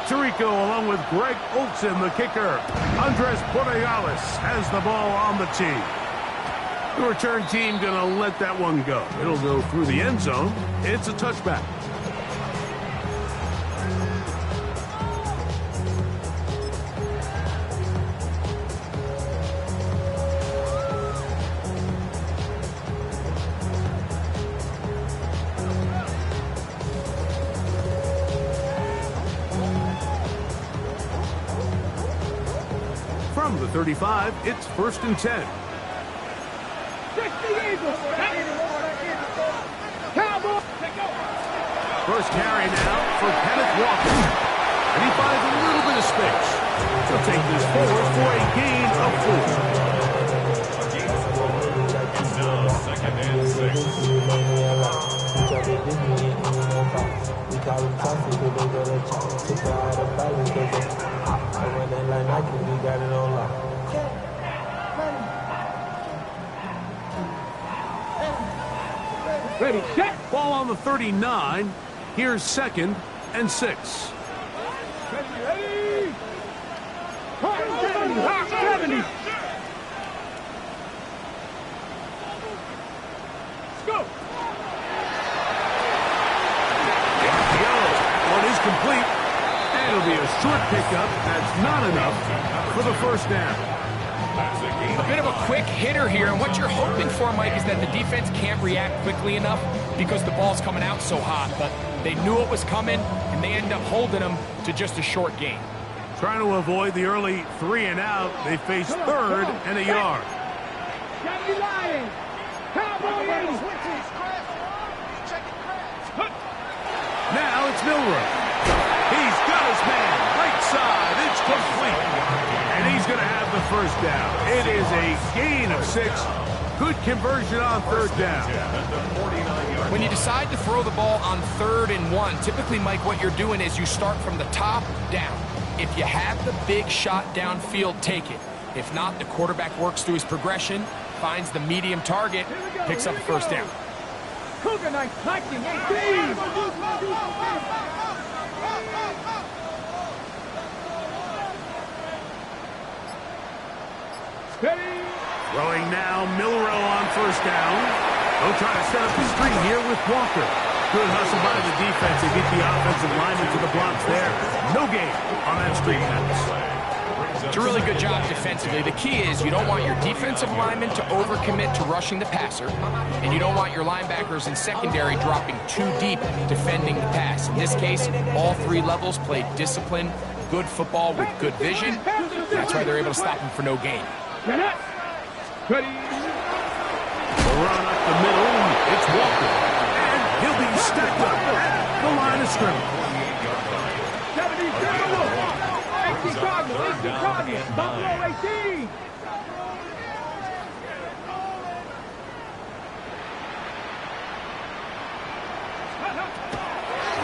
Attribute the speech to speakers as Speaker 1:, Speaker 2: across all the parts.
Speaker 1: Tirico along with Greg Olsen, the kicker. Andres Portales has the ball on the tee. The return team going to let that one go. It'll go through the end zone. It's a touchback. From the 35, it's 1st and 10. First carry now for Kenneth Walker. And he finds a little bit of space. He'll take this forward for a gain of 4.
Speaker 2: Second and 6.
Speaker 1: Ready, set. Ball on the 39. Here's 2nd and 6.
Speaker 2: Ready.
Speaker 1: 70.
Speaker 2: Go.
Speaker 1: One is complete. And it'll be a short pickup. That's not enough for the first down.
Speaker 3: A bit of a quick hitter here, and what you're hoping for, Mike, is that the defense can't react quickly enough because the ball's coming out so hot. But they knew it was coming, and they end up holding them to just a short gain.
Speaker 1: Trying to avoid the early 3 and out, they face 3rd and a yard. Now it's Milroe. He's got his man right side. It's complete. And he's going to have the first down. It is a gain of 6. Good conversion on 3rd down.
Speaker 3: When you decide to throw the ball on 3rd and 1, typically, Mike, what you're doing is you start from the top down. If you have the big shot downfield, take it. If not, the quarterback works through his progression, finds the medium target, picks up the first down.
Speaker 2: Cougar Knight, 1918.
Speaker 1: Throwing now, Milroe on 1st down. They'll try to set up the screen here with Walker. Good hustle by the defense. They beat the offensive lineman to the blocks there. No gain on that screen pass.
Speaker 3: It's a really good job defensively. The key is you don't want your defensive linemen to overcommit to rushing the passer, and you don't want your linebackers in secondary dropping too deep defending the pass. In this case, all 3 levels played disciplined, good football with good vision. That's why they're able to stop him for no gain.
Speaker 2: Ready.
Speaker 1: Run up the middle. It's Walker. And he'll be stepped up at the line of scrimmage.
Speaker 2: 18 target. Buffalo 18.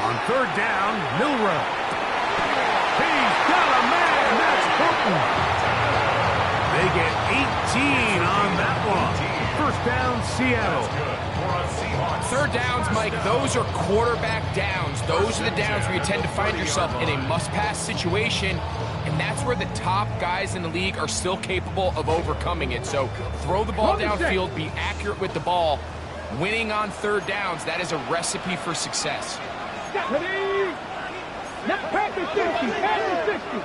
Speaker 1: On 3rd down, Milroe. He's got a man. That's Horton. They get 18 on that one. 1st down, Seattle.
Speaker 3: 3rd downs, Mike, those are quarterback downs. Those are the downs where you tend to find yourself in a must-pass situation, and that's where the top guys in the league are still capable of overcoming it. So throw the ball downfield, be accurate with the ball. Winning on 3rd downs, that is a recipe for success.
Speaker 2: Ready. Now, pass the 60. Pass the 60.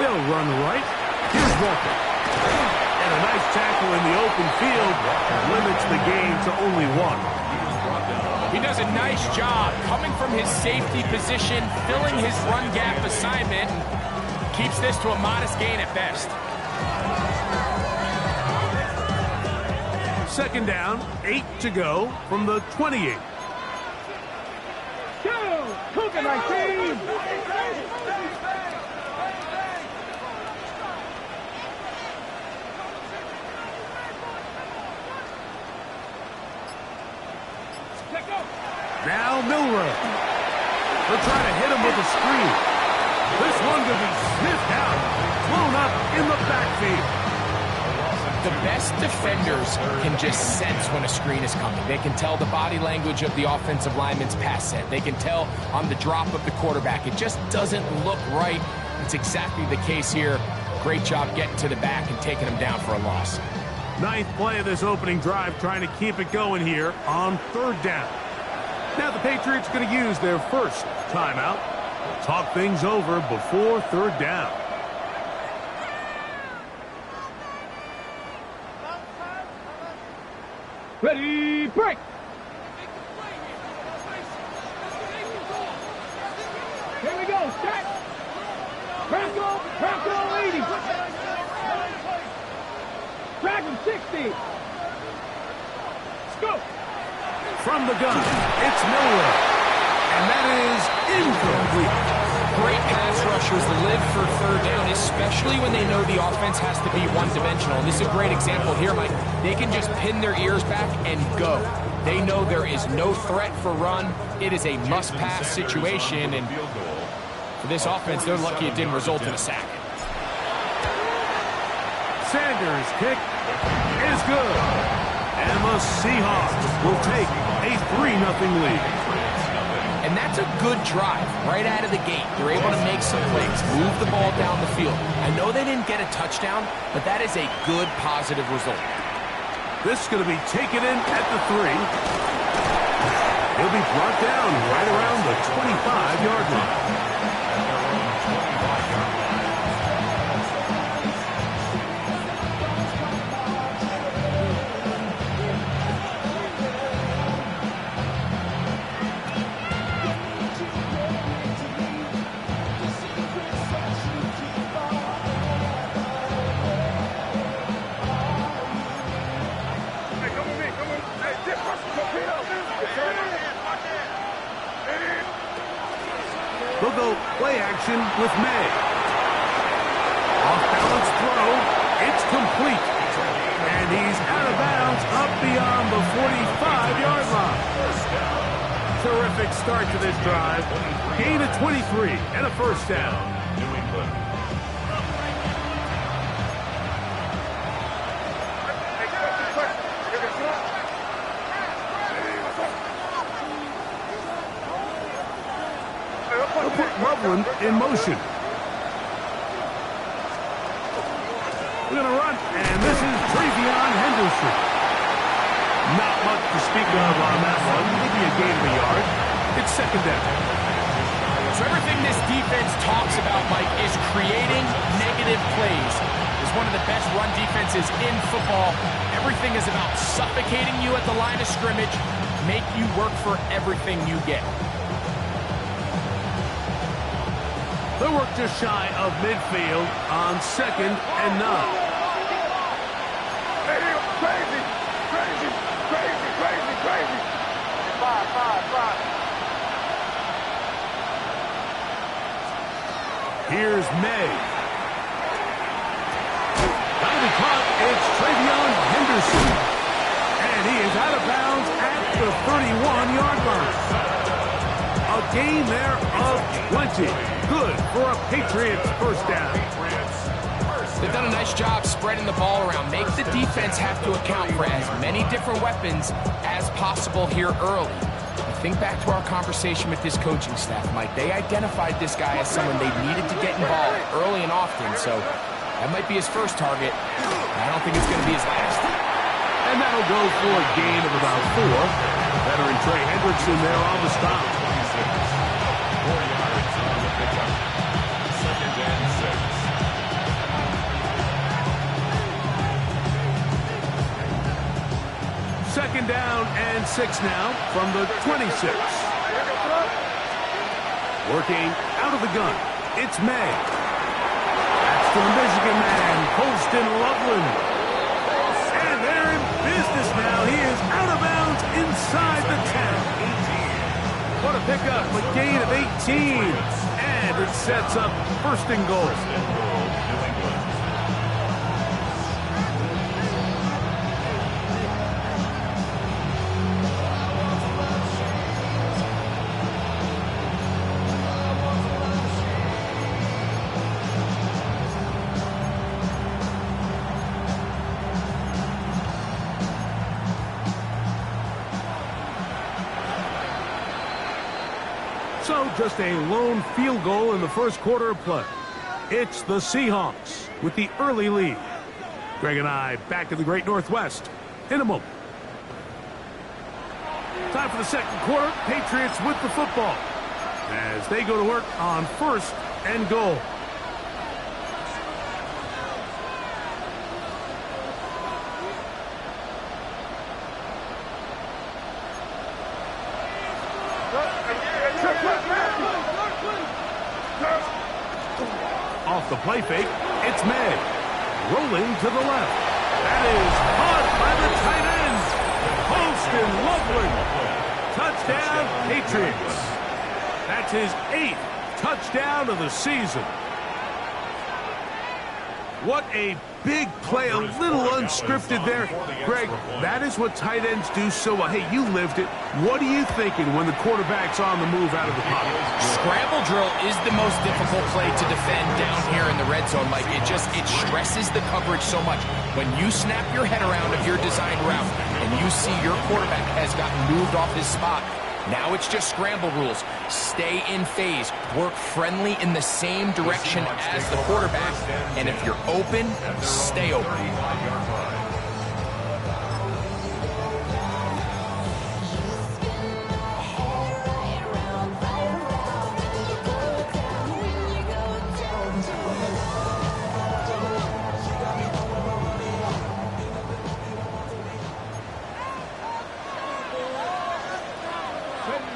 Speaker 1: They'll run right. Here's Walker. And a nice tackle in the open field limits the gain to only 1.
Speaker 3: He does a nice job coming from his safety position, filling his run gap assignment, and keeps this to a modest gain at best.
Speaker 1: 2nd down, 8 to go from the 28.
Speaker 2: Go! Cougar 19.
Speaker 1: Now Milroe. They'll try to hit him with a screen. This one could be sniffed out. Blown up in the backfield.
Speaker 3: The best defenders can just sense when a screen is coming. They can tell the body language of the offensive lineman's pass set. They can tell on the drop of the quarterback. It just doesn't look right. It's exactly the case here. Great job getting to the back and taking him down for a loss.
Speaker 1: Ninth play of this opening drive, trying to keep it going here on third down. Now the Patriots going to use their first timeout. Talk things over before third down.
Speaker 2: Ready, break. Here we go, set. Crackle 80. Dragon 60. Let's go.
Speaker 1: From the gun, it's Miller. And that is incomplete.
Speaker 3: Great pass rushers live for third down, especially when they know the offense has to be one-dimensional. And this is a great example here, Mike. They can just pin their ears back and go. They know there is no threat for run. It is a must-pass situation, and for this offense, they're lucky it didn't result in a sack.
Speaker 1: Sanders' kick is good. And the Seahawks will take a 3-0 lead.
Speaker 3: And that's a good drive right out of the gate. They're able to make some plays, move the ball down the field. I know they didn't get a touchdown, but that is a good, positive result.
Speaker 1: This is going to be taken in at the 3. He'll be brought down right around the 25-yard line. They'll go play action with May. Off-balance throw. It's complete. And he's out of bounds up beyond the 45-yard line. Terrific start to this drive. Gain of 23 and a first down. They'll put Loveland in motion. We're going to run, and this is Travion Henderson. Not much to speak of on that one. Maybe a gain of a yard. It's second down.
Speaker 3: So everything this defense talks about, Mike, is creating negative plays. It's one of the best run defenses in football. Everything is about suffocating you at the line of scrimmage, make you work for everything you get.
Speaker 1: They'll work just shy of midfield on 2nd and 9.
Speaker 2: Crazy. 5.
Speaker 1: Here's May. That'll be caught. It's Travion Henderson. And he is out of bounds at the 31-yard line. A gain there of 20. Good for a Patriots first down.
Speaker 3: They've done a nice job spreading the ball around. Make the defense have to account for as many different weapons as possible here early. Think back to our conversation with this coaching staff, Mike. They identified this guy as someone they needed to get involved early and often, so that might be his first target. I don't think it's going to be his last.
Speaker 1: And that'll go for a gain of about 4. Veteran Trey Hendrickson there on the stop.
Speaker 4: 4 yards on the pickup. 2nd and 6.
Speaker 1: Second down and 6 now from the 26. Working out of the gun. It's May. That's the Michigan man, Colston Loveland. And they're in business now. He is out of bounds inside the 10. What a pickup, a gain of 18. And it sets up 1st and goal. Now just a lone field goal in the first quarter of play. It's the Seahawks with the early lead. Greg and I back in the Great Northwest in a moment. Time for the second quarter. Patriots with the football as they go to work on first and goal. Off the play fake, it's May. Rolling to the left. That is caught by the tight end. Post and Loveland. Touchdown, Patriots. That's his 8th touchdown of the season. What a big play, a little unscripted there. Greg, that is what tight ends do so well. Hey, you lived it. What are you thinking when the quarterback's on the move out of the pocket?
Speaker 3: Scramble drill is the most difficult play to defend down here in the red zone, Mike. It stresses the coverage so much. When you snap your head around of your design route and you see your quarterback has gotten moved off his spot, now it's just scramble rules. Stay in phase. Work friendly in the same direction as the quarterback. And if you're open, stay open.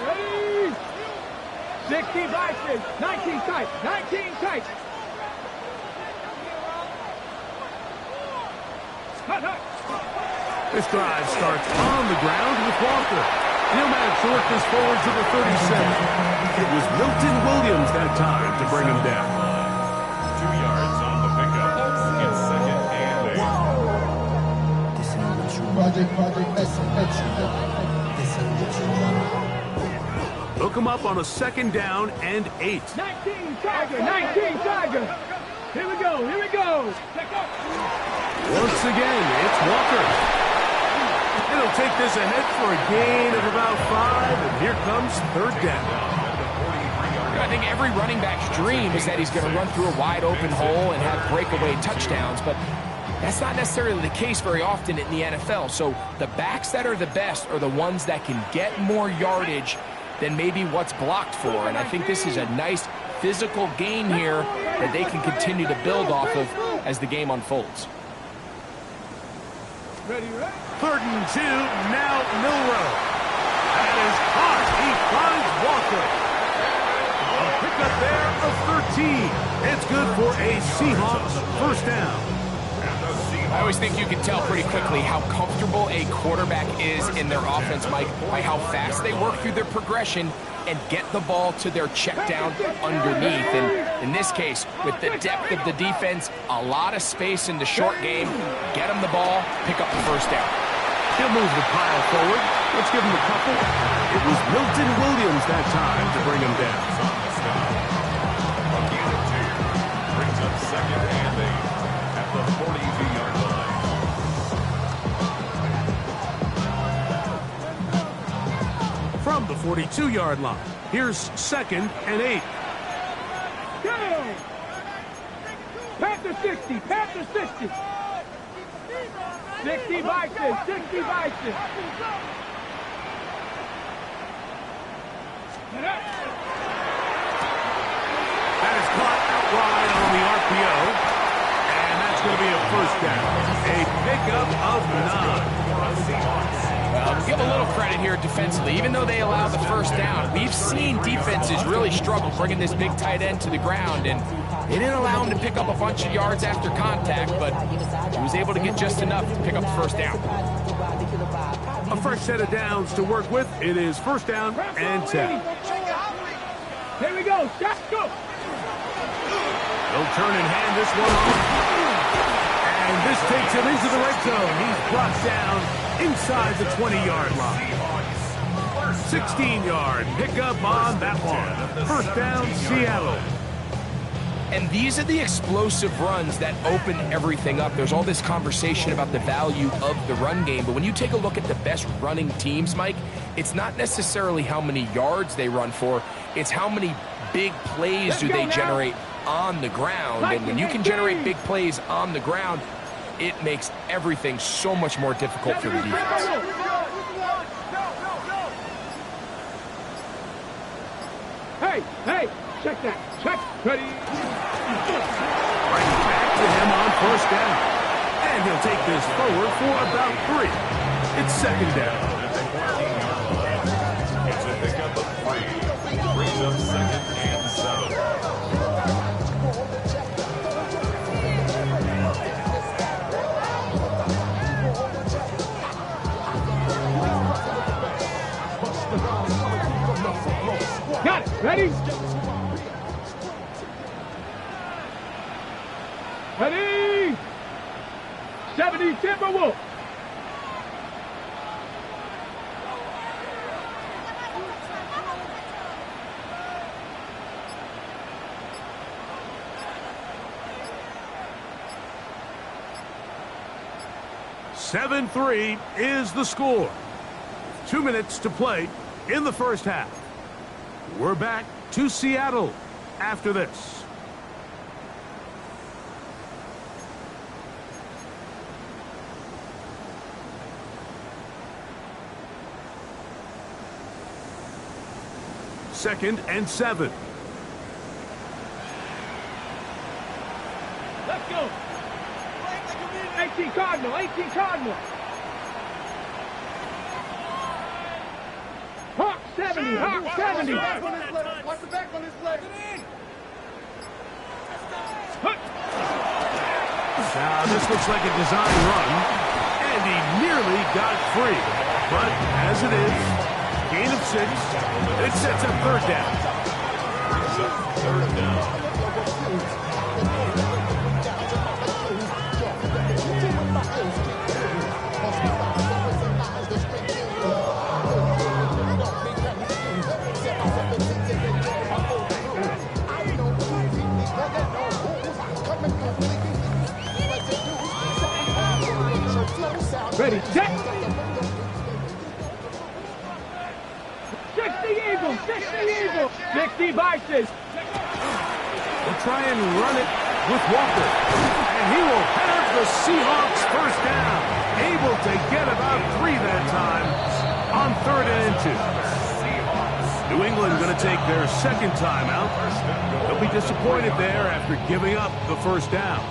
Speaker 2: Ready? 16 boxes, 19 tight, 19 tight.
Speaker 1: This drive starts on the ground with Walker. He'll manage to work this forward to the 37. It was Milton Williams that time to bring him down.
Speaker 4: 2 yards on the pickup. It's second and 8.
Speaker 1: Hook him up on a second down and 8.
Speaker 2: 19 Tiger, 19 Tiger. Here we go, here we go.
Speaker 1: Once again, it's Walker. It'll take this ahead for a gain of about 5, and here comes third down.
Speaker 3: I think every running back's dream is that he's going to run through a wide open hole and have breakaway touchdowns, but that's not necessarily the case very often in the NFL. So the backs that are the best are the ones that can get more yardage than maybe what's blocked for, and I think this is a nice physical gain here that they can continue to build off of as the game unfolds.
Speaker 2: Ready, ready?
Speaker 1: 3rd and 2, now Milrow. That is caught. He finds Walker. A pickup there of 13. It's good for a Seahawks first down.
Speaker 3: I always think you can tell pretty quickly how comfortable a quarterback is in their offense, Mike, by how fast they work through their progression and get the ball to their check down underneath. And in this case, with the depth of the defense, a lot of space in the short game, get them the ball, pick up the first down.
Speaker 1: He'll move the pile forward. Let's give him a couple. It was Milton Williams that time to bring him down.
Speaker 4: Brings up second and 8 at the 42-yard line.
Speaker 1: From the 42-yard line, here's 2nd and 8.
Speaker 2: Go! Panther 60, Panther 60. 60 boxes, 60 boxes.
Speaker 1: That is caught out wide on the RPO, and that's going to be a first down. A pickup of 9.
Speaker 3: Give a little credit here defensively. Even though they allowed the first down, we've seen defenses really struggle bringing this big tight end to the ground, and they didn't allow him to pick up a bunch of yards after contact, but he was able to get just enough to pick up the first down.
Speaker 1: A fresh set of downs to work with. It is first down and 10.
Speaker 2: Here we go, shot, go.
Speaker 1: They'll turn and hand this one off. And this takes him into the red zone. He's brought down inside the 20-yard line. 16-yard pickup on that one. First down, Seattle.
Speaker 3: And these are the explosive runs that open everything up. There's all this conversation about the value of the run game, but when you take a look at the best running teams, Mike, it's not necessarily how many yards they run for, it's how many big plays do they generate on the ground. And when you can generate big plays on the ground, it makes everything so much more difficult for the defense.
Speaker 2: Hey, check that. Check. Ready.
Speaker 1: Right back to him on first down. And he'll take this forward for about 3. It's second down.
Speaker 4: It's a pickup of 3. Brings up 2nd and 7.
Speaker 2: Got it. Ready? Ready? 70 Timberwolves.
Speaker 1: Seven 3 is the score. 2 minutes to play in the first half. We're back to Seattle after this. Second and 7.
Speaker 2: Let's go. 18 Cardinal. 18 Cardinal. Hawk 70. Hawk 70.
Speaker 5: Watch the back on this leg.
Speaker 1: Now, this looks like a design run, and he nearly got free. But as it is, gain of 6, it sets up third down.
Speaker 4: Brings up 3rd down.
Speaker 2: Ready, set. 60 Eagles, 60 Eagles, 60 Vices.
Speaker 1: We'll try and run it with Walker. And he will have the Seahawks first down. Able to get about 3 that time on 3rd and 2. New England going to take their second timeout. They'll be disappointed there after giving up the first down.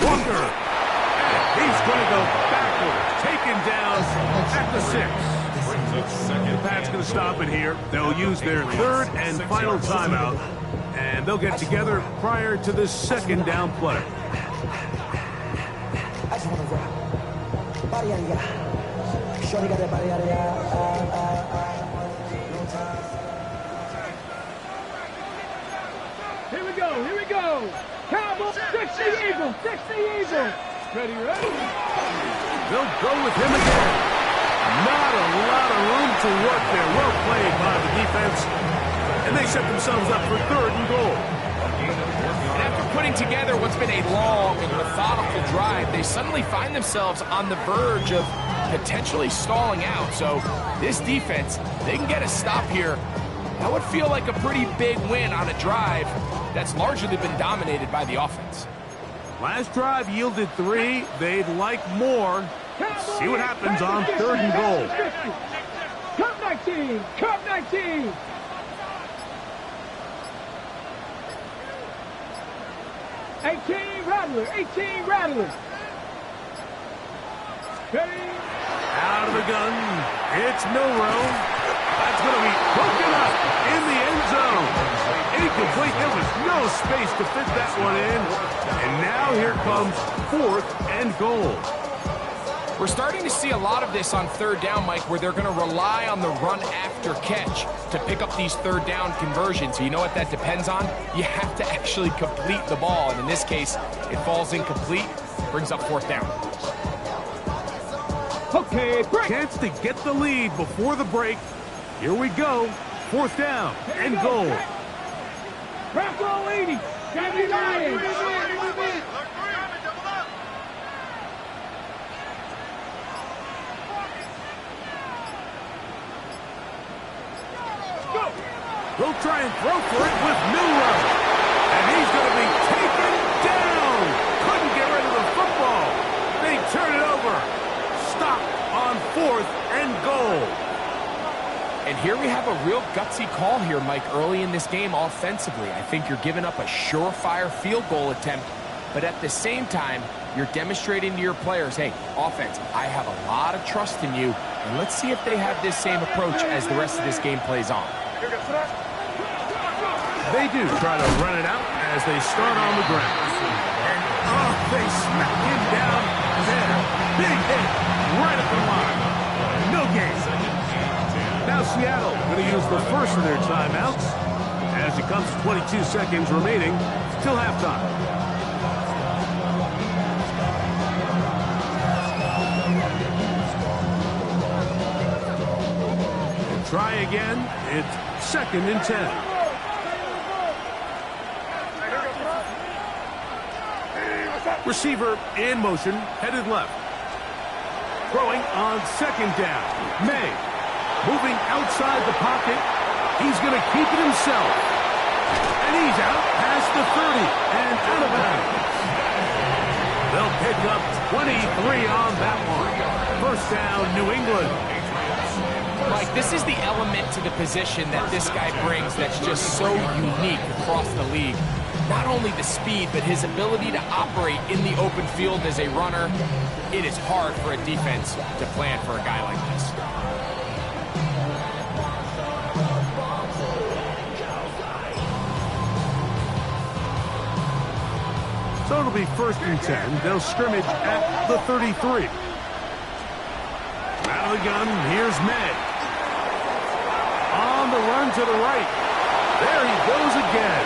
Speaker 1: Walker. He's going to go backwards. Taken down at the 6.
Speaker 4: Brings up 2nd.
Speaker 1: The Pats going to stop it here. They'll use their 3rd and final timeout. And they'll get together prior to this second down play.
Speaker 6: I just want to rap. Body yada yada. Shorty got that body yada yada.
Speaker 2: Here we go, here we go. Cowboys, 60 Eagles, 60 Eagles. Ready, ready.
Speaker 1: They'll go with him again. Not a lot of room to work there. Well played by the defense. And they set themselves up for 3rd and goal.
Speaker 3: And after putting together what's been a long and methodical drive, they suddenly find themselves on the verge of potentially stalling out. So this defense, they can get a stop here. That would feel like a pretty big win on a drive that's largely been dominated by the offense.
Speaker 1: Last drive yielded 3. They'd like more. See what happens on 3rd and goal.
Speaker 2: Cup 19, Cup 19. Rattler, 18 Rattler. Ready?
Speaker 1: Out of the gun. It's Milrow. That's going to be broken up in the end zone. Incomplete. There was no space to fit that one in. And now here comes 4th and goal.
Speaker 3: We're starting to see a lot of this on 3rd down, Mike, where they're going to rely on the run after catch to pick up these 3rd down conversions. So you know what that depends on? You have to actually complete the ball. And in this case, it falls incomplete, brings up 4th down.
Speaker 2: Okay, break.
Speaker 1: Chance to get the lead before the break. Here we go. 4th down and goal.
Speaker 2: Crack roll 80. Got me lying.
Speaker 1: He'll try and throw for it with Milrow. And he's going to be taken down. Couldn't get rid of the football. They turn it over. Stop on 4th and goal.
Speaker 3: And here we have a real gutsy call here, Mike, early in this game offensively. I think you're giving up a surefire field goal attempt, but at the same time, you're demonstrating to your players, hey, offense, I have a lot of trust in you, and let's see if they have this same approach as the rest of this game plays on.
Speaker 1: They do try to run it out as they start on the ground. And, they smack him down there. Big hit right at the line. No gain. Now Seattle going to use the first of their timeouts as it comes to 22 seconds remaining till halftime. And try again. It's 2nd and 10. Receiver in motion, headed left. Throwing on 2nd down. May. Moving outside the pocket. He's going to keep it himself. And he's out past the 30 and out of bounds. They'll pick up 23 on that one. 1st down, New England.
Speaker 3: Mike, this is the element to the position that this guy brings that's just so unique across the league. Not only the speed, but his ability to operate in the open field as a runner. It is hard for a defense to plan for a guy like this.
Speaker 1: So it'll be 1st and 10. They'll scrimmage at the 33. Out of the gun, here's May. On the run to the right. There he goes again.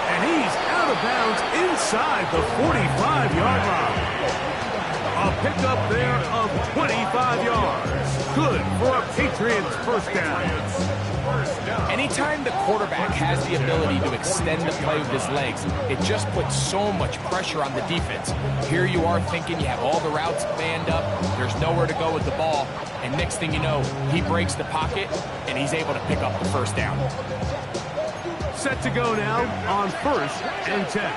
Speaker 1: And he's out of bounds inside the 45-yard line. A pickup there of 25 yards. Good for a Patriots 1st down.
Speaker 3: Anytime the quarterback has the ability to extend the play with his legs, it just puts so much pressure on the defense. Here you are thinking you have all the routes banned up, there's nowhere to go with the ball, and next thing you know, he breaks the pocket, and he's able to pick up the 1st down.
Speaker 1: Set to go now on 1st and 10.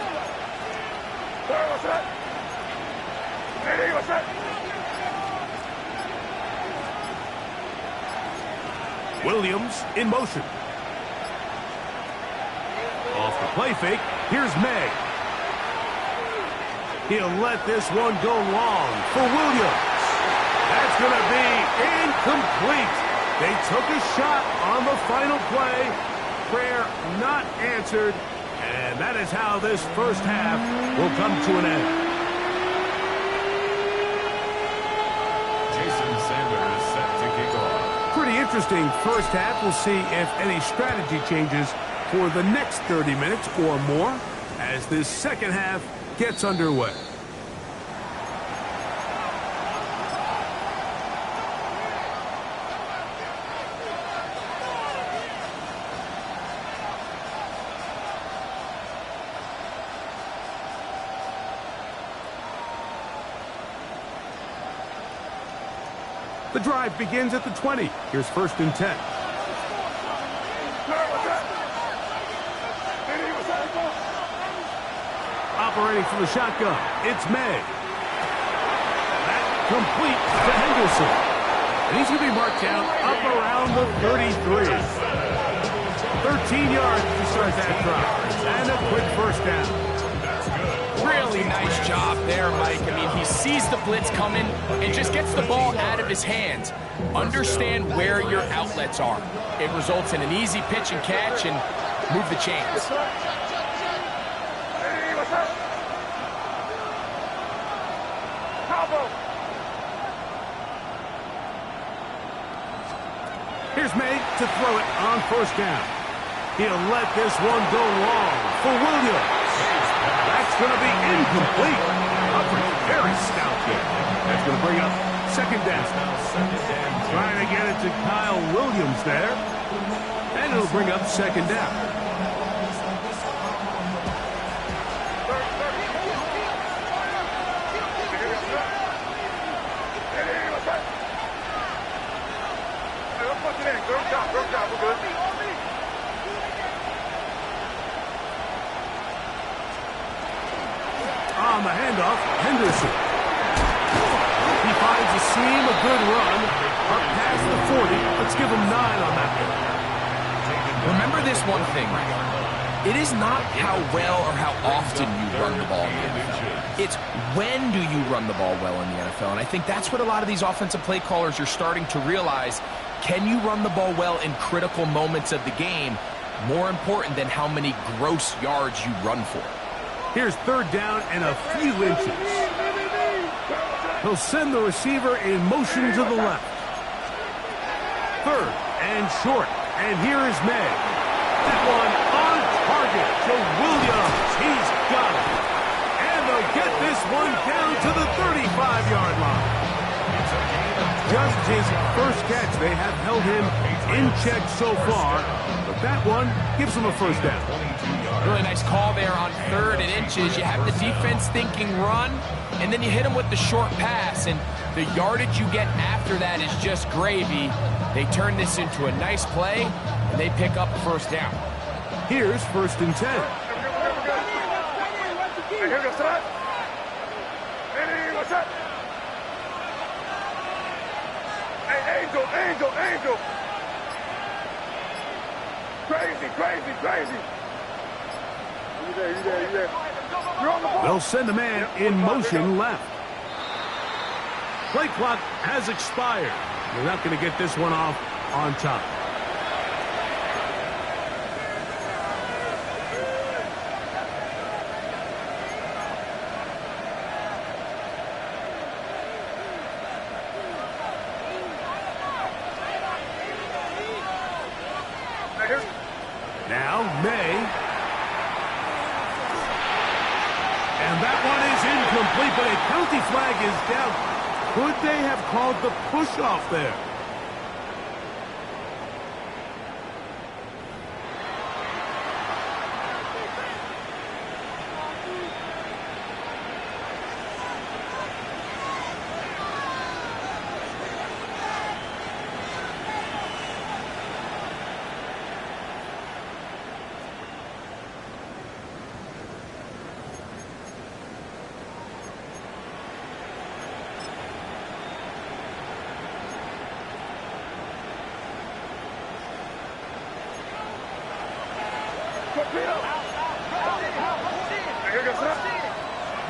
Speaker 1: Williams in motion. Off the play fake, here's May. He'll let this one go long for Williams. That's going to be incomplete. They took a shot on the final play. Prayer not answered, and that is how this 1st half will come to an end.
Speaker 4: Jason Sanders set to kick off.
Speaker 1: Pretty interesting 1st half. We'll see if any strategy changes for the next 30 minutes or more as this 2nd half gets underway. The drive begins at the 20. Here's 1st and 10. Operating from the shotgun, it's May. That complete to Henderson. And he's going to be marked down up around the 33. 13 yards to start that drive. And a quick 1st down.
Speaker 3: Really nice job there, Mike. I mean, he sees the blitz coming and just gets the ball out of his hands. Understand where your outlets are. It results in an easy pitch and catch and move the chains.
Speaker 1: Here's May to throw it on 1st down. He'll let this one go long for Williams. That's going to be incomplete. A coverage. Very stout there. That's going to bring up second down. Trying to get it to Kyle Williams there. And it'll bring up second down.
Speaker 5: Good job, we're good.
Speaker 1: On the handoff, Henderson. He finds a seam, a good run, up past the 40. Let's give him 9 on that one.
Speaker 3: Remember this one thing. It is not how well or how often you run the ball in the NFL. It's when do you run the ball well in the NFL. And I think that's what a lot of these offensive play callers are starting to realize. Can you run the ball well in critical moments of the game? More important than how many gross yards you run for.
Speaker 1: Here's third down and a few inches. He'll send the receiver in motion to the left. Third and short. And here is May. That one on target to Williams. He's got it. And they'll get this one down to the 35-yard line. Just his first catch. They have held him in check so far. But that one gives him a first down.
Speaker 3: Really nice call there on third and inches. You have the defense thinking run, and then you hit them with the short pass, and the yardage you get after that is just gravy. They turn this into a nice play, and they pick up first down.
Speaker 1: Here's first and 10.
Speaker 5: Angel. Crazy. You there. You're on the ball.
Speaker 1: They'll send a man in motion left. Play clock has expired. They're not going to get this one off on top. Now May. And that one is incomplete, but a penalty flag is down. Could they have called the push-off there?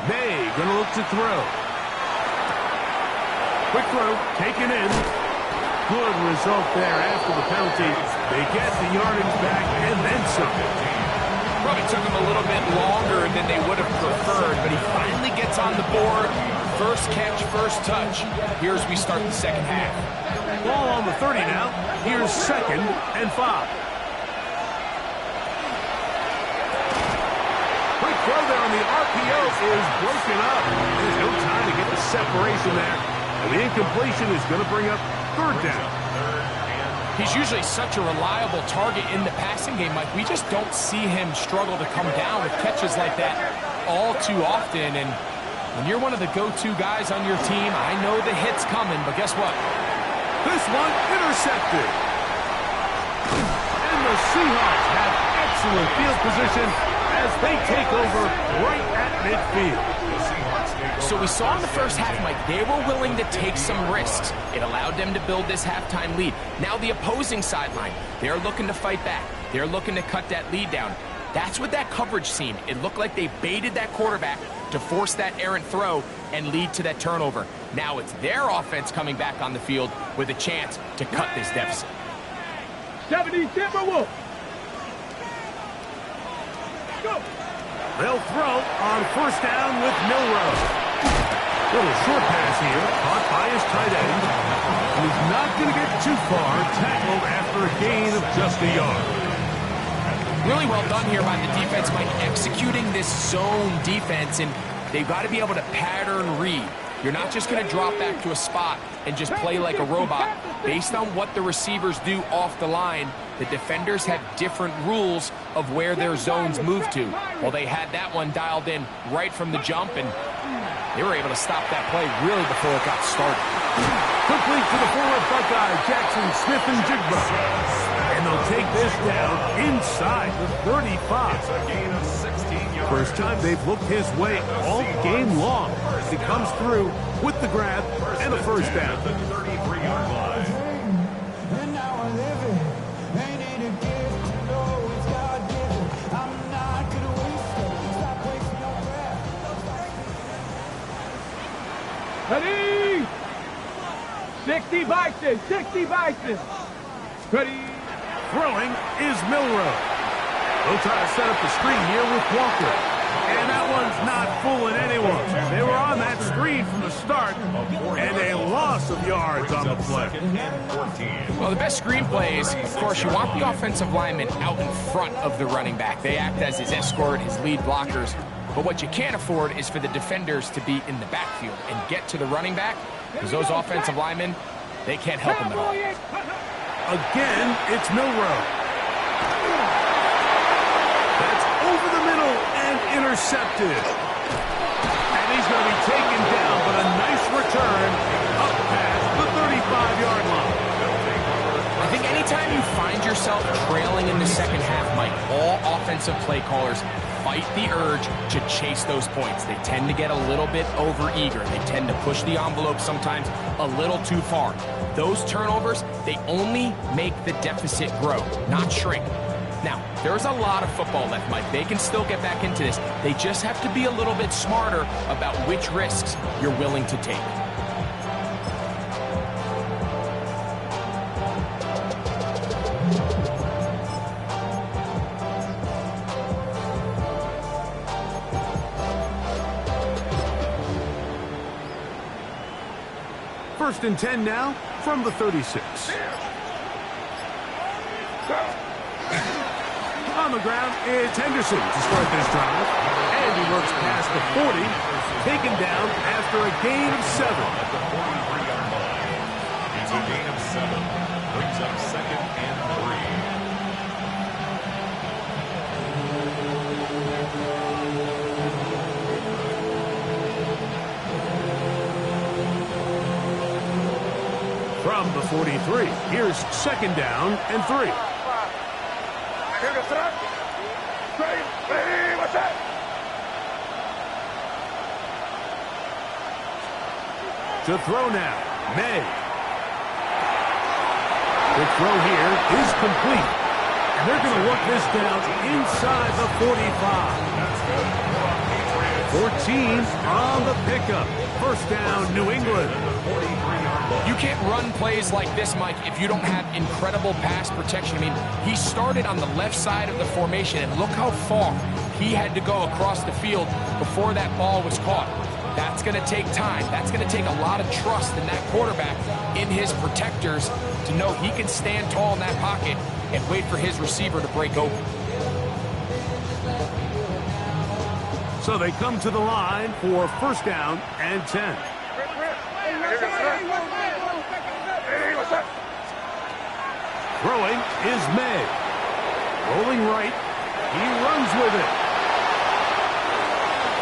Speaker 1: May gonna look to throw. Quick throw, taken in. Good result there after the penalty. They get the yardage back and then some.
Speaker 3: Probably took him a little bit longer than they would have preferred, but he finally gets on the board. First catch, first touch. Here's we start the second half.
Speaker 1: Ball on the 30 now. Here's second and 5. Throw there on the RPO is broken up. There's no time to get the separation there. And the incompletion is going to bring up third down.
Speaker 3: He's usually such a reliable target in the passing game, Mike. We just don't see him struggle to come down with catches like that all too often. And when you're one of the go-to guys on your team, I know the hit's coming, but guess what?
Speaker 1: This one intercepted. And the Seahawks have excellent field position as they take over right at midfield.
Speaker 3: So we saw in the first half, Mike, they were willing to take some risks. It allowed them to build this halftime lead. Now the opposing sideline, they're looking to fight back. They're looking to cut that lead down. That's what that coverage seemed. It looked like they baited that quarterback to force that errant throw and lead to that turnover. Now it's their offense coming back on the field with a chance to cut this deficit.
Speaker 2: 70 Timberwolves. Go.
Speaker 1: They'll throw on first down with Milrow. Little short pass here, caught by his tight end. He's not going to get too far, tackled after a gain of just a yard.
Speaker 3: Really well done here by the defense, Mike, executing this zone defense. And they've got to be able to pattern read. You're not just going to drop back to a spot and just play like a robot. Based on what the receivers do off the line, the defenders have different rules of where their zones move to. Well, they had that one dialed in right from the jump, and they were able to stop that play really before it got started.
Speaker 1: Complete to the forward Buckeye, Jackson Smith-Njigba. And they'll take this down inside the 35.
Speaker 4: It's a gain of 16 yards.
Speaker 1: First time they've looked his way all game long. He comes through with the grab and a first down.
Speaker 4: At the 33-yard line.
Speaker 7: And now I live it. Ain't it a gift? No, it's God-given. I'm not gonna waste it. Stop wasting your breath.
Speaker 2: Ready? 60 Bison, 60 Bison. Ready?
Speaker 1: Throwing is Milrow. They'll try to set up the screen here with Walker. And that one's not fooling anyone. They were on that screen from the start, and a loss of yards on the play.
Speaker 3: Well, the best screenplay is, of course, you want the offensive lineman out in front of the running back. They act as his escort, his lead blockers. But what you can't afford is for the defenders to be in the backfield and get to the running back, because those offensive linemen, they can't help him at all.
Speaker 1: Again, it's Milrow. That's over the middle and intercepted. And he's going to be taken down, but a nice return up past the 35-yard line.
Speaker 3: I think anytime you find yourself trailing in the second half, Mike, all offensive play callers fight the urge to chase those points. They tend to get a little bit over-eager. They tend to push the envelope sometimes a little too far. Those turnovers, they only make the deficit grow, not shrink. Now, there's a lot of football left, Mike. They can still get back into this. They just have to be a little bit smarter about which risks you're willing to take.
Speaker 1: First and 10 now from the 36. On the ground is Henderson to start this drive. And he works past the 40, taken down after a gain of 7.
Speaker 4: At the 43-yard line. It's a gain of 7. Brings up second and 3.
Speaker 1: From the 43, here's second down and 3.
Speaker 5: What's that?
Speaker 1: To throw now, May. The throw here is complete. And they're going to work this down inside the 45. 14 on the pickup. First down, New England.
Speaker 3: You can't run plays like this, Mike, if you don't have incredible pass protection. I mean, he started on the left side of the formation, and look how far he had to go across the field before that ball was caught. That's going to take time. That's going to take a lot of trust in that quarterback, in his protectors, to know he can stand tall in that pocket and wait for his receiver to break open.
Speaker 1: So they come to the line for first down and 10. Throwing is May. Rolling right. He runs with it.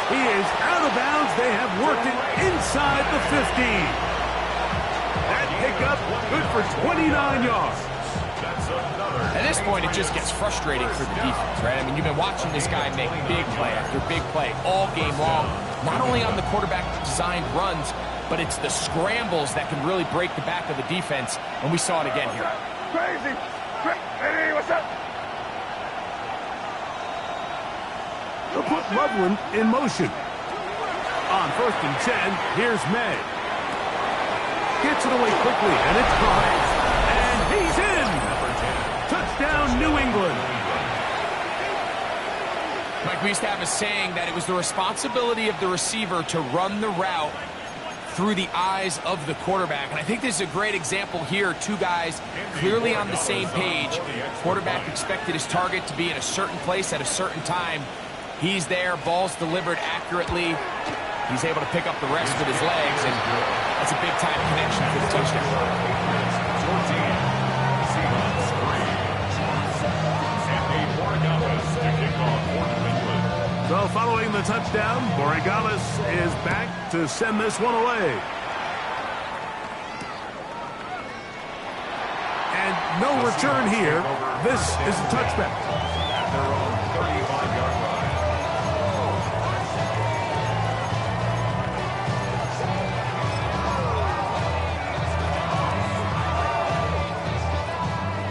Speaker 1: He is out of bounds. They have worked it inside the 15. That pickup good for 29 yards.
Speaker 3: At this point, it just gets frustrating for the defense, right? I mean, you've been watching this guy make big play after big play all game long, not only on the quarterback-designed runs, but it's the scrambles that can really break the back of the defense, and we saw it again here.
Speaker 5: Crazy. Hey, what's up?
Speaker 1: They'll put Loveland in motion. On first and 10, here's May. Gets it away quickly, and it's caught. And he's in. Touchdown, New England.
Speaker 3: Mike, we used to have a saying that it was the responsibility of the receiver to run the route through the eyes of the quarterback. And I think this is a great example here. Two guys clearly on the same page. Quarterback expected his target to be in a certain place at a certain time. He's there, ball's delivered accurately. He's able to pick up the rest with his legs, and that's a big-time connection for the touchdown.
Speaker 4: 14, Seahawks 3. And Borregales to kick off for New England.
Speaker 1: So following the touchdown, Borregales is back to send this one away. And no return here. This is a touchback.
Speaker 4: At their own 35-yard line.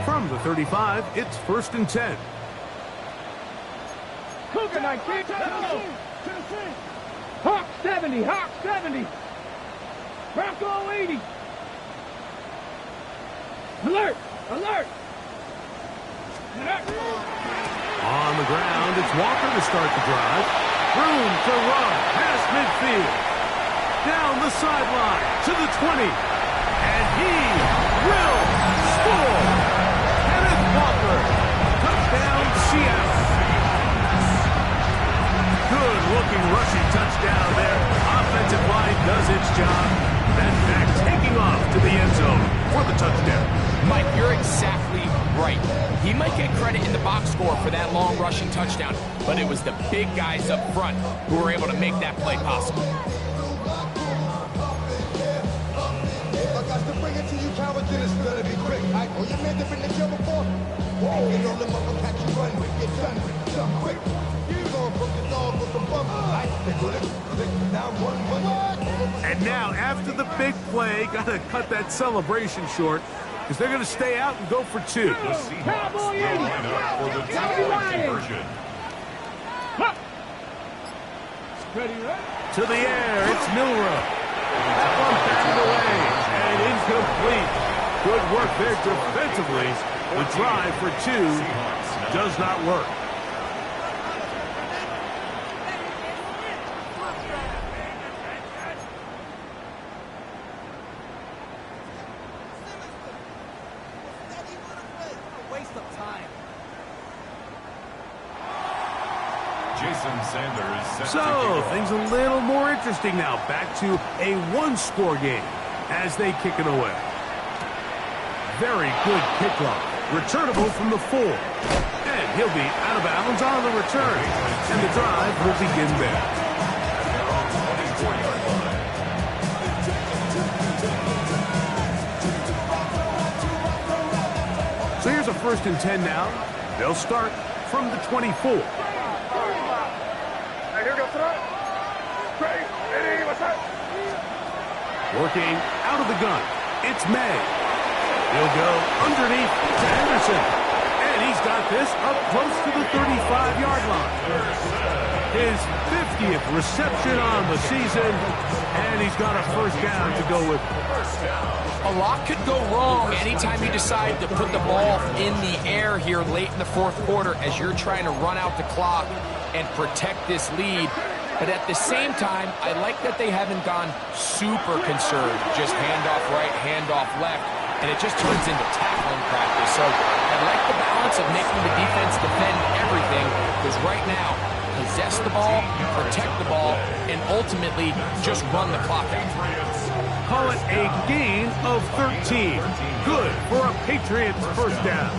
Speaker 1: From the 35, it's 1st and 10.
Speaker 2: Cougar 19. Hawk 70. Hawk 70. Bronco 80. Alert. Alert.
Speaker 1: On the ground, it's Walker to start the drive. Room to run past midfield. Down the sideline to the 20. And he will score. Kenneth Walker. Touchdown, Seattle. Good-looking rushing touchdown there. Offensive line does its job. And back taking off to the end zone for the touchdown.
Speaker 3: Mike, you're exactly right. He might get credit in the box score for that long rushing touchdown, but it was the big guys up front who were able to make that play possible.
Speaker 8: If I got to bring it to you, cowards, then it's gonna be quick. Oh, you made it in the show before? Whoa, you know the mother catch you run with, get done with, done quick. You gonna broke your dog with the bump. I think we'll lick down one.
Speaker 1: And now, after the big play, gotta cut that celebration short, because they're gonna stay out and go for 2.
Speaker 4: The Seahawks will line up for the two-point conversion.
Speaker 1: To the air, it's Milrow. That one batted away and incomplete. Good work there defensively. The drive for 2 does not work. So, things a little more interesting now. Back to a one-score game as they kick it away. Very good kickoff. Returnable from the 4. And he'll be out of bounds on the return. And the drive will begin there. So here's a 1st and 10 now. They'll start from the 24. Working out of the gun, it's May. He'll go underneath to Henderson. And he's got this up close to the 35-yard line. His 50th reception on the season, and he's got a 1st down to go with.
Speaker 3: A lot could go wrong anytime you decide to put the ball in the air here late in the 4th quarter as you're trying to run out the clock and protect this lead. But at the same time, I like that they haven't gone super conserved. Just handoff right, handoff left, and it just turns into tackling practice. So I like the balance of making the defense defend everything, because right now, possess the ball, protect the ball, and ultimately just run the clock out.
Speaker 1: Call it a gain of 13. Good for a Patriots 1st down.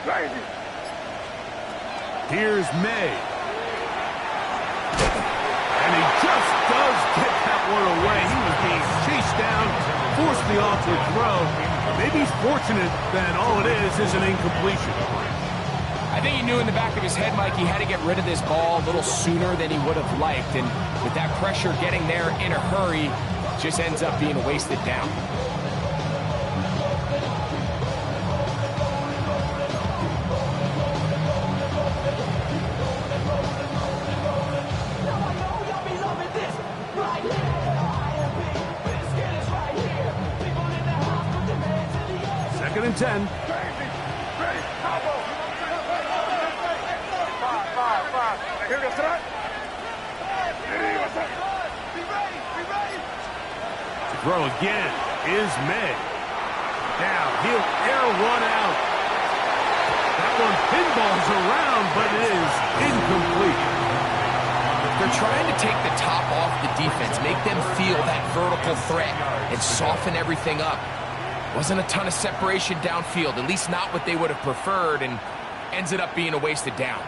Speaker 5: Crazy.
Speaker 1: Here's May. And he just does get that one away. He was being chased down, forced the awkward throw. Maybe he's fortunate that all it is an incompletion.
Speaker 3: I think he knew in the back of his head, Mike, he had to get rid of this ball a little sooner than he would have liked. And with that pressure getting there in a hurry, just ends up being a wasted down.
Speaker 1: Second and 10. To throw again is May. Now he'll air one out. That one pinballs around, but it is incomplete.
Speaker 3: They're trying to take the top off the defense, make them feel that vertical threat, and soften everything up. Wasn't a ton of separation downfield, at least not what they would have preferred, and ends it up being a wasted down.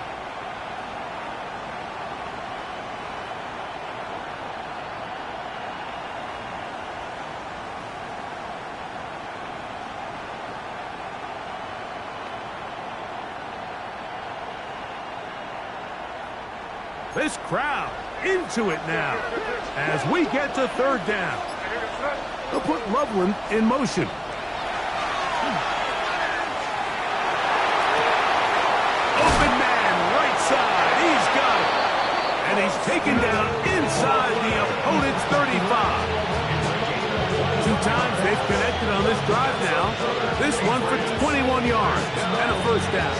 Speaker 1: This crowd into it now as we get to third down. They'll put Loveland in motion. Open man, right side. He's got it. And he's taken down inside the opponent's 35. 2 times they've connected on this drive now. This one for 21 yards and a first down.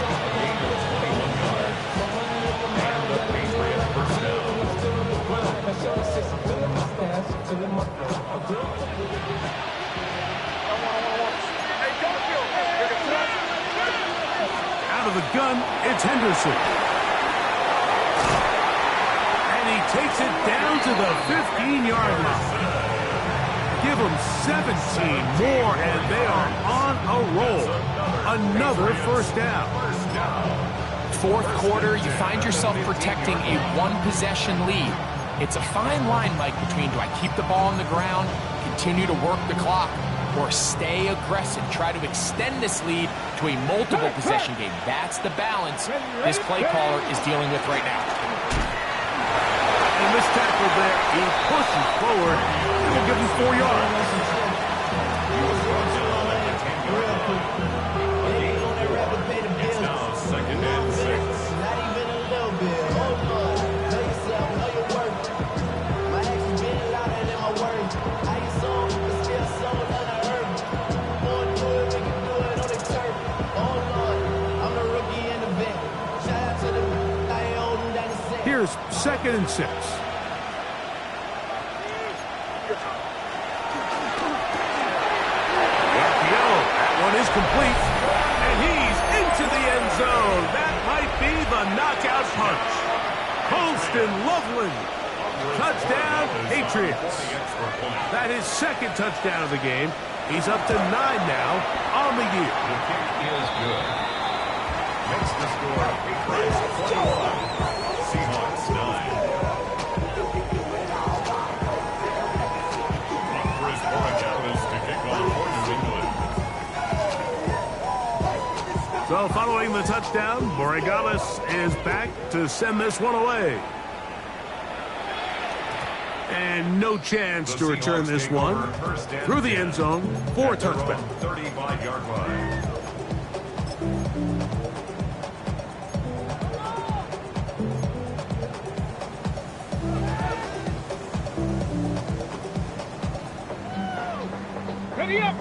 Speaker 1: Out of the gun, it's Henderson. And he takes it down to the 15-yard line. Give them 17 more, and they are on a roll. Another first down.
Speaker 3: Fourth quarter, you find yourself protecting a one-possession lead. It's a fine line, Mike, between do I keep the ball on the ground, continue to work the clock, or stay aggressive, try to extend this lead to a multiple possession game. That's the balance this play caller is dealing with right now.
Speaker 1: And this tackle there, he pushes forward. It'll give him 4 yards.
Speaker 4: It's now second and 6.
Speaker 1: Here's second and 6. That one is complete. And he's into the end zone. That might be the knockout punch. Colston Loveland. Touchdown, Patriots. That is second touchdown of the game. He's up to 9 now on the year.
Speaker 4: The kick is good. Makes the score Patriots 21. Seahawks 9. Offers Borregales to kick off for New England.
Speaker 1: So following the touchdown, Borregales is back to send this one away. And no chance to return this one through the end zone for a touchback.
Speaker 4: 35-yard line.
Speaker 2: Ready up.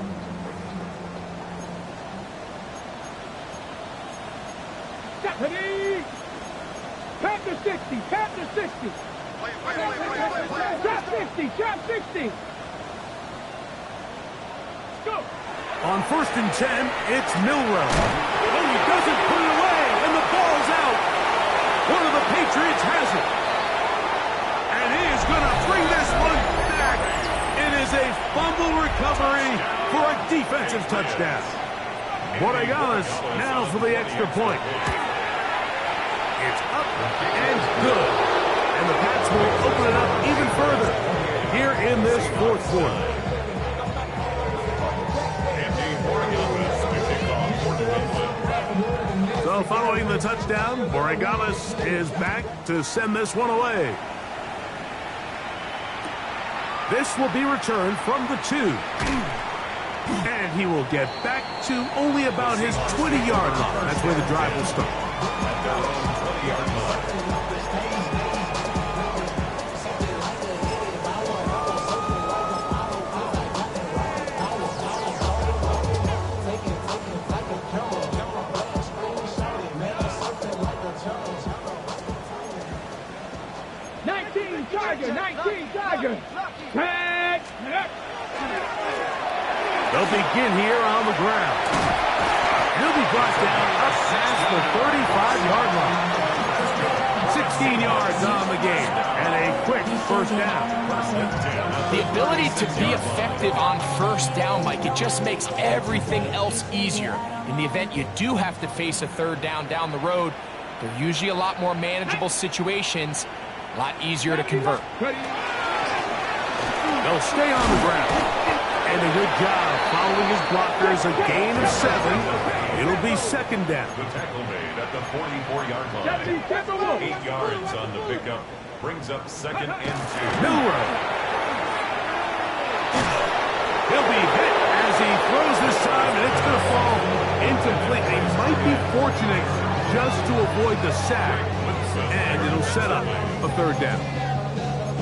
Speaker 2: Step ready. Tap to 60. Tap to 60. Drop 60. Drop 60. Go.
Speaker 1: On first and 10, it's Milrow. Oh, he doesn't put it away, and the ball's out. One of the Patriots has it. And he is going to bring this one back. It is a fumble recovery for a defensive touchdown. Borregales now for the extra point. It's up and good. And the Pats will open it up even further here in this fourth quarter. So following the touchdown, Borregales is back to send this one away. This will be returned from the 2. And he will get back to only about his 20-yard line. That's where the drive will start.
Speaker 4: At their own 20-yard line.
Speaker 2: Tiger. Tag.
Speaker 1: They'll begin here on the ground. He'll be brought down up past the 35-yard line. 16 yards on the game and a quick first down.
Speaker 3: The ability to be effective on first down, Mike, it just makes everything else easier. In the event you do have to face a third down the road, they're usually a lot more manageable situations, a lot easier to convert.
Speaker 1: They'll stay on the ground. And a good job following his blockers, a gain of 7. It'll be second down.
Speaker 4: The tackle made at the 44-yard line. 8 yards on the pickup. Brings up second and 2.
Speaker 1: Milroe. He'll be hit as he throws this time, and it's going to fall incomplete. They might be fortunate just to avoid the sack, and it'll set up a third down.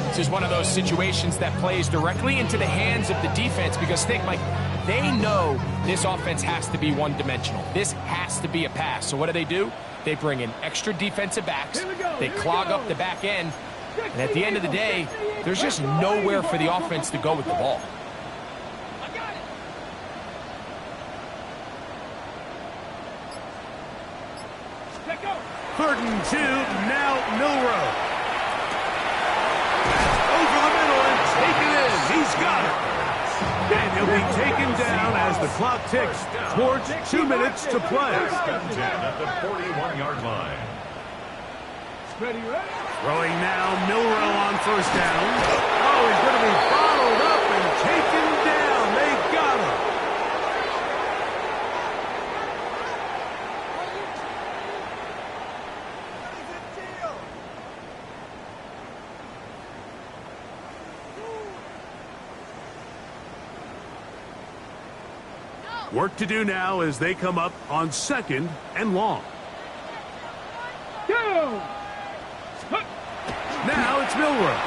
Speaker 3: This is one of those situations that plays directly into the hands of the defense because think, Mike, they know this offense has to be one-dimensional. This has to be a pass. So what do? They bring in extra defensive backs. They clog up the back end. And at the end of the day, there's just nowhere for the offense to go with the ball.
Speaker 1: Third and 2, now Milroe. Over the middle and taken in. He's got it. And he'll be taken down as the clock ticks towards 2 minutes to play.
Speaker 4: At the 41-yard line.
Speaker 1: Throwing now, Milroe on first down. Oh, he's going to be bottled up and taken down. They got him. Work to do now as they come up on second and long. Now it's Milroe.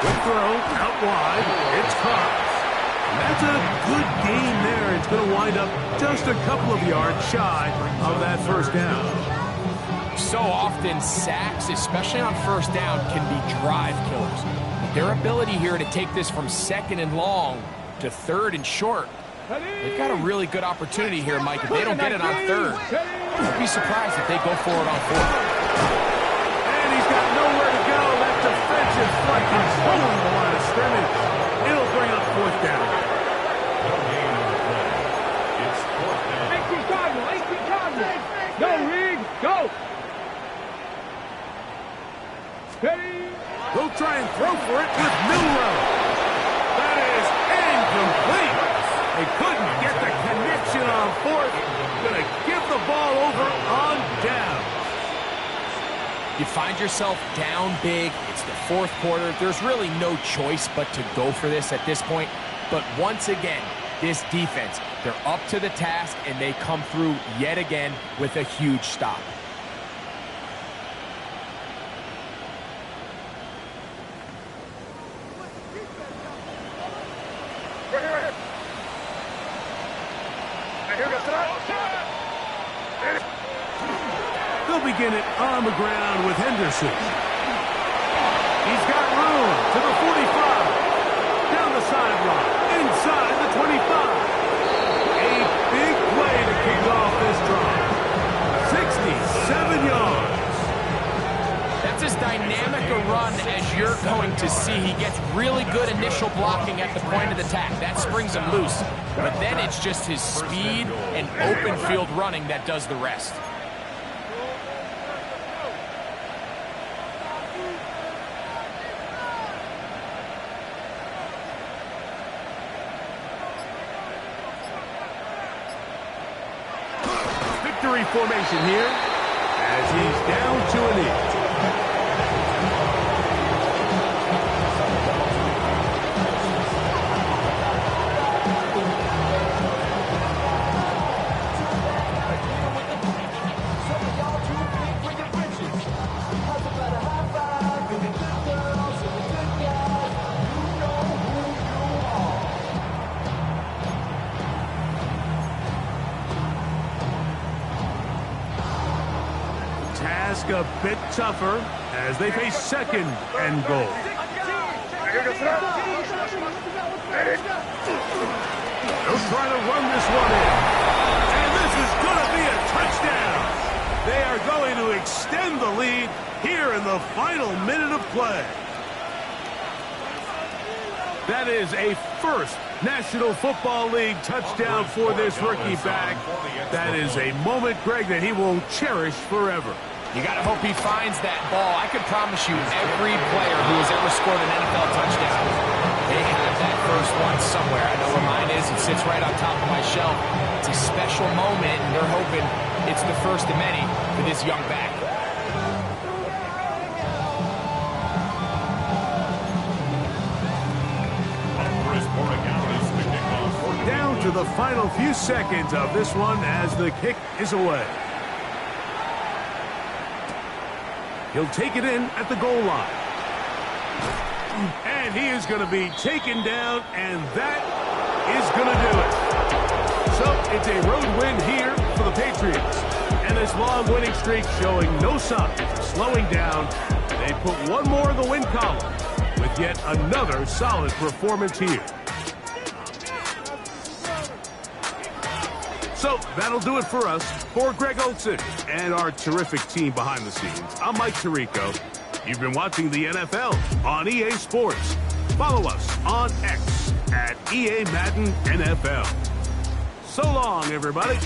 Speaker 1: Good throw, out wide. It's caught. And that's a good gain there. It's going to wind up just a couple of yards shy of that first down.
Speaker 3: So often, sacks, especially on first down, can be drive killers. Their ability here to take this from second and long to third and short, they've got a really good opportunity here, Mike. If they don't get it on third, I'd be surprised if they go for it on fourth.
Speaker 1: And he's got nowhere to go. That defensive flank is pulling the line of scrimmage. It'll bring up fourth down.
Speaker 4: No gain on the play. It's fourth down.
Speaker 2: 18 Cardinals. Go, Reed. Go. Ready.
Speaker 1: They'll try and throw for it with Milroe. That is incomplete. They couldn't get the connection on fourth. Going to give the ball over on down.
Speaker 3: You find yourself down big. It's the fourth quarter. There's really no choice but to go for this at this point. But once again, this defense, they're up to the task, and they come through yet again with a huge stop.
Speaker 1: They'll begin it on the ground with Henderson. He's got room to the 45. Down the sideline. Inside the 25. A big play to kick off this drive. 67 yards.
Speaker 3: That's as dynamic a run as you're going to see. He gets really good initial blocking at the point of the attack. That springs him loose. But then it's just his speed and open field running that does the rest.
Speaker 1: Victory formation here as he's down to a knee. A bit tougher as they face second and goal. They'll try to run this one in. And this is going to be a touchdown. They are going to extend the lead here in the final minute of play. That is a first National Football League touchdown for this rookie back. That is a moment, Greg, that he will cherish forever.
Speaker 3: You got to hope he finds that ball. I can promise you every player who has ever scored an NFL touchdown, they have that first one somewhere. I know where mine is. It sits right on top of my shelf. It's a special moment, and they're hoping it's the first of many for this young back.
Speaker 1: Down to the final few seconds of this one as the kick is away. He'll take it in at the goal line. And he is going to be taken down, and that is going to do it. So it's a road win here for the Patriots. And this long winning streak showing no signs of slowing down. They put one more in the win column with yet another solid performance here. So that'll do it for us. For Greg Olson and our terrific team behind the scenes, I'm Mike Tirico. You've been watching the NFL on EA Sports. Follow us on X at EA Madden NFL. So long, everybody.